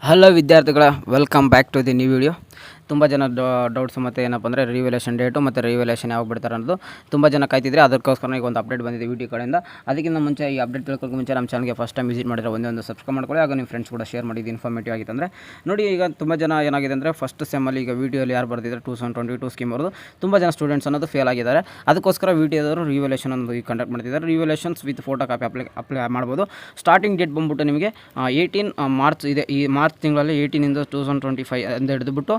Hello ವಿದ್ಯಾರ್ಥಿಗಳ welcome back to the new video. ತುಂಬ ಜನ ಡೌಟ್ಸ್ ಮತ್ತು ಏನಪ್ಪ ಅಂದರೆ ರಿವ್ಯಾಲ್ಯೂಯೇಷನ್ ಡೇಟು ಮತ್ತು ರಿವ್ಯಾಲ್ಯೂಯೇಷನ್ ಯಾವಾಗ ಬಿಡ್ತಾರೆ ಅನ್ನೋದು ತುಂಬ ಜನ ಕಾಯ್ತಿದ್ರೆ. ಅದಕ್ಕೋಸ್ಕರ ಈಗ ಒಂದು ಅಪ್ಡೇಟ್ ಬಂದಿದೆ ವಿಡಿಯೋ ಕಡೆಯಿಂದ. ಅದಕ್ಕಿಂತ ಮುಂಚೆ ಈ ಅಪ್ಡೇಟ್ ತಿಳ್ಕೊಳ್ಳೋಕೆ ಮುಂಚೆ ನಮ್ಮ ಚಾನಲ್ಗೆ ಫಸ್ಟ್ ಟೈಮ್ ವಿಸಿಟ್ ಮಾಡಿದ್ರೆ ಒಂದು ಸಬ್ಸ್ಕ್ರೈಬ್ ಮಾಡ್ಕೊಳ್ಳಿ. ಆಗ ನಿಮ್ಮ ಫ್ರೆಂಡ್ಸ್ ಕೂಡ ಶೇರ್ ಮಾಡಿದ್ದು ಇನ್ಫಾರ್ಮೇಟಿವ್ ಆಗಿತ್ತು ಅಂದರೆ ನೋಡಿ. ಈಗ ತುಂಬ ಜನ ಏನಾಗಿದೆ ಅಂದರೆ ಫಸ್ಟ್ ಸೆಮ್ಮಲ್ಲಿ ಈಗ ವಿಡಿಯೋಲಿ ಯಾರು ಬರ್ತಿದ್ದಾರೆ 2022 ಸ್ಕೀಮ್ ಅವ್ರದ್ದು ತುಂಬ ಜನ ಸ್ಟೂಡೆಂಟ್ಸ್ ಅನ್ನೋದು ಫೇಲ್ ಆಗಿದ್ದಾರೆ. ಅದಕ್ಕೋಸ್ಕರ ವಿಡಿಯೋದವರು ರಿವ್ಯಾಲ್ಯೂಯೇಷನ್ ಅನ್ನೋದು ಈಗ ಕಂಡಕ್ಟ್ ಮಾಡ್ತಿದ್ದಾರೆ. ರಿವ್ಯಾಲ್ಯೂಯೇಷನ್ಸ್ ವಿತ್ ಫೋಟೋ ಕಾಪಿ ಅಪ್ಲೈ ಮಾಡ್ಬೋದು. ಸ್ಟಾರ್ಟಿಂಗ್ ಡೇಟ್ ಬಂದ್ಬಿಟ್ಟು ನಿಮಗೆ 18 ಮಾರ್ಚ್ ಇದೆ. ಈ ಮಾರ್ಚ್ ತಿಂಗಳಲ್ಲಿ 18ಇಂದ 2025 ಅಂತ ಹಿಡಿದುಬಿಟ್ಟು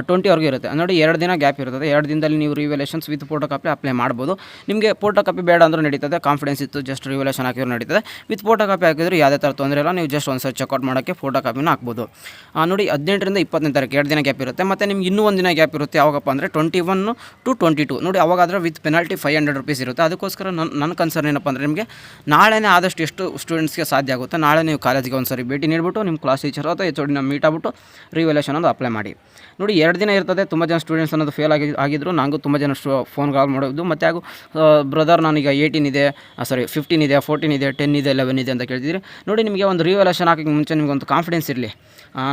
20ವರೆಗೂ ಇರುತ್ತೆ. ನೋಡಿ 2 ದಿನ ಗ್ಯಾಪ್ ಇರ್ತದೆ. 2 ದಿನದಲ್ಲಿ ನೀವು ರಿವ್ಯಾಲ್ಯೂಯೇಷನ್ಸ್ ವಿತ್ ಫೋಟೋ ಕಾಪಿ ಅಪ್ಲೈ ಮಾಡ್ಬೋದು. ನಿಮಗೆ ಫೋಟೋ ಕಾಪಿ ಬೇಡ ಅಂದರೂ ನಡೀತದೆ. ಕಾನ್ಫಿಡೆನ್ಸ್ ಇತ್ತು ಜಸ್ಟ್ ರಿವ್ಯಾಲ್ಯೂಯೇಷನ್ ಹಾಕಿದ್ರು ನಡೀತದೆ. ವಿತ್ ಫೋಟೋ ಕಾಪಿ ಹಾಕಿದ್ರು ಯಾವುದೇ ಥರ ತೊಂದರೆ ಇಲ್ಲ. ನೀವು ಜಸ್ಟ್ ಒಂದು ಸರಿ ಚೆಕ್ಔಟ್ ಮಾಡೋಕ್ಕೆ ಫೋಟೋ ಕಾಪಿನ ಹಾಕ್ಬೋದು. ನೋಡಿ 18ರಿಂದ 20ನೇ ತಾರೀಕು 2 ದಿನ ಗ್ಯಾಪ್ ಇರುತ್ತೆ. ಮತ್ತು ನಿಮ್ಗೆ ಇನ್ನೂ ಒಂದು ದಿನ ಗ್ಯಾಪ್ ಇರುತ್ತೆ. ಯಾವಾಗಪ್ಪ ಅಂದರೆ 21 to 22 ನೋಡಿ. ಅವಾಗಾದರೆ ವಿತ್ ಪೆನಾಲ್ಟಿ 500 ರೂಪೀಸ್ ಇರುತ್ತೆ. ಅದಕ್ಕೋಸ್ಕರ ನನ್ನ ಕನ್ಸರ್ನ್ ಏನಪ್ಪ ಅಂದರೆ ನಿಮಗೆ ನಾಳೆನೇ ಆದಷ್ಟು ಎಷ್ಟು ಸ್ಟೂಡೆಂಟ್ಸ್ಗೆ ಸಾಧ್ಯ ಆಗುತ್ತೆ ನಾಳೆ ನೀವು ಕಾಲೇಜಿಗೆ ಒಂದು ಸರಿ ಭೇಟಿ ನೀಡಿಬಿಟ್ಟು ನಿಮ್ಮ ಕ್ಲಾಸ್ ಟೀಚರ್ ಅಥವಾ HOD ಮೀಟ್ ಆಗ್ಬಿಟ್ಟು ರಿವ್ಯಾಲ್ಯೂಯೇಷನ್ ಅನ್ನೋದು ಅಪ್ಲೈ ಮಾಡಿ. ನೋಡಿ 2 ದಿನ ಇರ್ತದೆ. ತುಂಬ ಜನ ಸ್ಟೂಡೆಂಟ್ಸ್ ಅನ್ನೋದು ಫೇಲ್ ಆಗಿದ್ರು. ನನಗೂ ತುಂಬ ಜನ ಫೋನ್ ಕಾಲ್ ಮಾಡೋದು ಮತ್ತು ಹಾಗೂ ಬ್ರದರ್ ನಾನೀಗ 18 ಇದೆ 15 ಇದೆ 14 ಇದೆ 10 ಇದೆ 11 ಇದೆ ಅಂತ ಕೇಳ್ತಿದ್ರಿ. ನೋಡಿ ನಿಮಗೆ ಒಂದು ರಿವ್ಯಾಲ್ಯೂಯೇಷನ್ ಹಾಕೋಕ್ಕೆ ಮುಂಚೆ ನಿಮಗೆ ಒಂದು ಕಾನ್ಫಿಡೆನ್ಸ್ ಇರಲಿ,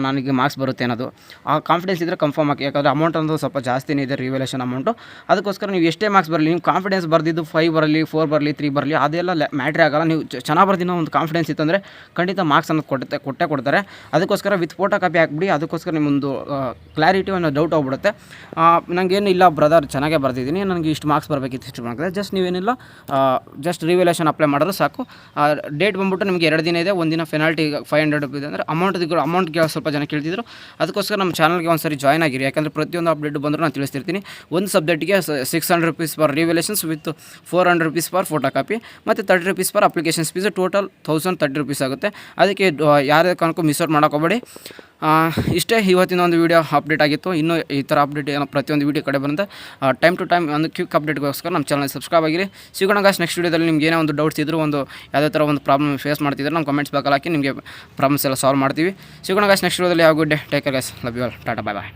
ನನಗೆ ಮಾರ್ಕ್ಸ್ ಬರುತ್ತೆ ಅನ್ನೋದು. ಆ ಕಾನ್ಫಿಡೆನ್ಸ್ ಇದ್ದರೆ ಕನ್ಫರ್ಮ್ ಹಾಕಿ. ಯಾಕಂದರೆ ಅಮೌಂಟ್ ಅನ್ನೋದು ಸ್ವಲ್ಪ ಜಾಸ್ತಿನೇ ಇದೆ ರಿವ್ಯಾಲ್ಯೂಯೇಷನ್ ಅಮೌಂಟು. ಅದಕ್ಕೋಸ್ಕರ ನೀವು ಎಷ್ಟೇ ಮಾರ್ಕ್ಸ್ ಬರಲಿ, ನೀವು ಕಾನ್ಫಿಡೆನ್ಸ್ ಬರೆದಿದ್ದು 5 ಬರಲಿ 4 ಬರಲಿ 3 ಬರಲಿ ಅದೆಲ್ಲ ಮ್ಯಾಟ್ರೇ ಆಗೋಲ್ಲ. ನೀವು ಚೆನ್ನಾಗಿ ಬರ್ದಿನೋ ಒಂದು ಕಾನ್ಫಿಡೆನ್ಸ್ ಇತ್ತಂದರೆ ಖಂಡಿತ ಮಾರ್ಕ್ಸ್ ಅನ್ನೋದು ಕೊಟ್ಟೇ ಕೊಡ್ತಾರೆ. ಅದಕ್ಕೋಸ್ಕರ ವಿತ್ ಫೋಟೋ ಕಾಪಿ ಹಾಕ್ಬಿಡಿ. ಅದಕ್ಕೋಸ್ಕರ ನಿಮ್ಮೊಂದು ಕ್ಲಾರಿಟಿ ಅನ್ನೋ ಡೌಟ್ ಹೋಗ್ಬಿಡುತ್ತೆ. ನನಗೇನು ಇಲ್ಲ ಬ್ರದರ್ ಚೆನ್ನಾಗೇ ಬರ್ತಿದ್ದೀನಿ, ನನಗೆ ಇಷ್ಟು ಮಾರ್ಕ್ಸ್ ಬರಬೇಕಿತ್ತು ಇಷ್ಟು ಮಾರ್ಕ್ಸ್. ಜಸ್ಟ್ ನೀವೇನಿಲ್ಲ ಜಸ್ಟ್ ರಿವ್ಯಾಲ್ಯೂಯೇಷನ್ ಅಪ್ಲೈ ಮಾಡಿದ್ರೆ ಸಾಕು. ಡೇಟ್ ಬಂದ್ಬಿಟ್ಟು ನಿಮಗೆ 2 ದಿನ ಇದೆ. ಒಂದು ದಿನ ಪೆನಾಲ್ಟಿ 500 ರೂಪೀಸ್ ಅಂದರೆ ಅಮೌಂಟ್ಗೆ ಸ್ವಲ್ಪ ಜನ ಕೇಳ್ತಿದ್ರು. ಅದಕ್ಕೋಸ್ಕರ ನಮ್ಮ ಚಾನಲ್ಗೆ ಒಂದು ಸರಿ ಜಾಯ್ನ್ ಆಗಿರಿ. ಯಾಕಂದರೆ ಪ್ರತಿಯೊಂದು ಅಪ್ಡೇಟ್ ಬಂದರೂ ನಾನು ತಿಳಿಸ್ತಿರ್ತೀನಿ. ಒಂದು ಸಬ್ಜೆಕ್ಟಿಗೆ 600 rupees for revaluations with 400 rupees for photo copy ಮತ್ತು 30 rupees for applications fees. Total 1030 rupees ಆಗುತ್ತೆ. ಅದಕ್ಕೆ ಯಾವುದೇ ಕಾರಣಕ್ಕೂ ಮಿಸ್ ಔಟ್ ಮಾಡೋಕೋಬೇಡಿ. ಇಷ್ಟೇ ಇವತ್ತಿನ ಒಂದು ವೀಡಿಯೋ ಅಪ್ಡೇಟ್ ಆಗಿತ್ತು. ಇನ್ನೂ ಈ ಥರ ಅಪ್ಡೇಟ್ ಏನೋ ಪ್ರತಿಯೊಂದು ವೀಡಿಯೋ ಕಡೆ ಬರುತ್ತೆ. ಟೈಮ್ ಟು ಟೈಮ್ ಒಂದು ಕ್ವಿಕ್ ಅಪ್ಡೇಟ್ಗೋಸ್ಕರ ನಮ್ಮ ಚಾನಲ್ ಸಬ್ಸ್ಕ್ರೈಬ್ ಆಗಿರಿ. ಸಿಗೋಣ ಗಾಯ್ಸ್ ನೆಕ್ಸ್ಟ್ ವೀಡಿಯೋದಲ್ಲಿ. ನಿಮ್ಗೆ ಏನೋ ಒಂದು ಡೌಟ್ಸ್ ಇದ್ದರೂ ಒಂದು ಯಾವುದೇ ಥರ ಒಂದು ಪ್ರಾಬ್ಲಮ್ ಫೇಸ್ ಮಾಡ್ತಿದ್ರೆ ನಮ್ಮ ಕಮೆಂಟ್ಸ್ ಬಾಕಲ್ಲಿ ಹಾಕಿ ನಿಮಗೆ ಪ್ರಾಬ್ಲಮ್ಸ್ ಎಲ್ಲ ಸಾಲ್ವ್ ಮಾಡ್ತೀವಿ. ಸಿಗೋಣ ಗಾಯ್ಸ್ ನೆಕ್ಸ್ಟ್ ವೀಡಿಯೋದಲ್ಲಿ. ಯಾವ good day, take care guys, love you all, tata, bye bye.